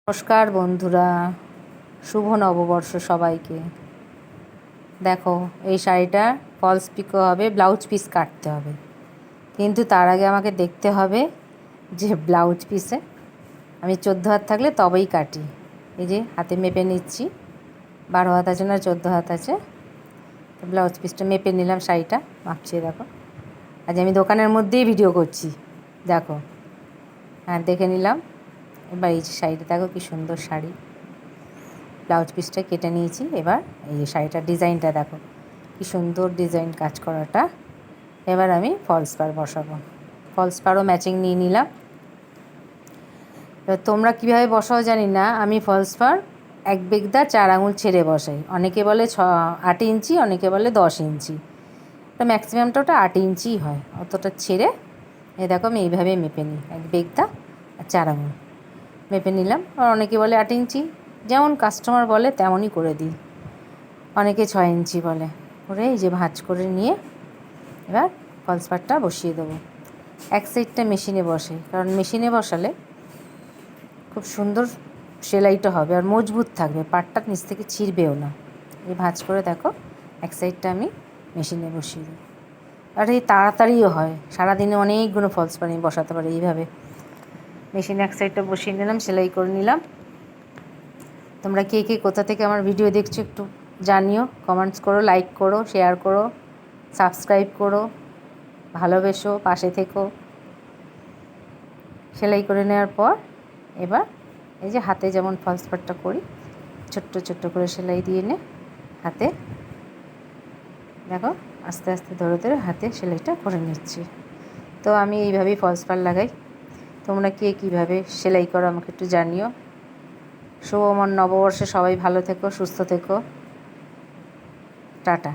নমস্কার বন্ধুরা, শুভ নববর্ষ সবাইকে। দেখো, এই শাড়িটা ফলস পিকো হবে, ব্লাউজ পিস কাটতে হবে, কিন্তু তার আগে আমাকে দেখতে হবে যে ব্লাউজ পিসে আমি 14 হাত থাকলে তবেই কাটি। এই যে হাতে মেপে নিচ্ছি, 12 হাত আছে না 14 হাত আছে, তো ব্লাউজ পিসটা মেপে নিলাম। শাড়িটা মাপছি, দেখো। আজ আমি দোকানের মধ্যেই ভিডিও করছি, দেখো। হ্যাঁ, দেখে নিলাম। এবার এই যে শাড়িটা দেখো, কি সুন্দর শাড়ি। ব্লাউজ পিসটা কেটে নিয়েছি। এবার এই যে শাড়িটার ডিজাইনটা দেখো, কি সুন্দর ডিজাইন কাজ করাটা। এবার আমি ফলস পাড় বসাবো। ফলস পাড়ও ম্যাচিং নিয়ে নিলাম। এবার তোমরা কীভাবে বসাও জানি না, আমি ফলস পাড় 1 বেগদা 4 আঙুল ছেড়ে বসাই। অনেকে বলে 8 ইঞ্চি, অনেকে বলে 10 ইঞ্চি। তো ম্যাক্সিমামটা ওটা 8 ইঞ্চিই হয়। অতটা ছেড়ে এই দেখো আমি এইভাবে মেপে নিই, 1 বেগদা আর 4 আঙুল মেপে নিলাম। আর অনেকে বলে 8 ইঞ্চি, যেমন কাস্টমার বলে তেমনই করে দিই। অনেকে 6 ইঞ্চি বলে। করে এই যে ভাঁজ করে নিয়ে এবার ফলস পাড়টা বসিয়ে দেবো। এক সাইডটা মেশিনে বসে, কারণ মেশিনে বসালে খুব সুন্দর সেলাইটা হবে আর মজবুত থাকবে, পাড়টা নিচ থেকে ছিঁড়বেও না। এই ভাঁজ করে দেখো, এক সাইডটা আমি মেশিনে বসিয়ে দিই। আর এই তাড়াতাড়িও হয়, সারাদিনে অনেকগুলো ফলস পাড় আমি বসাতে পারি এইভাবে। মেশিনে এক সাইডটা বসিয়ে নিলাম, সেলাই করে নিলাম। তোমরা কে কে কোথা থেকে আমার ভিডিও দেখছো একটু জানিও, কমেন্টস করো, লাইক করো, শেয়ার করো, সাবস্ক্রাইব করো, ভালোবেসো, পাশে থেকো। সেলাই করে নেওয়ার পর এবার এই যে হাতে যেমন ফলস পাড়টা করি, ছোট্ট ছোট্ট করে সেলাই দিয়ে নে হাতে। দেখো, আস্তে আস্তে ধরে ধরে হাতে সেলাইটা করে নিচ্ছি। তো আমি এইভাবেই ফলস পাড় লাগাই। তোমরা কে কীভাবে সেলাই করো আমাকে একটু জানিও। শুভ আমার নববর্ষে সবাই ভালো থেকো, সুস্থ থেকো। টাটা।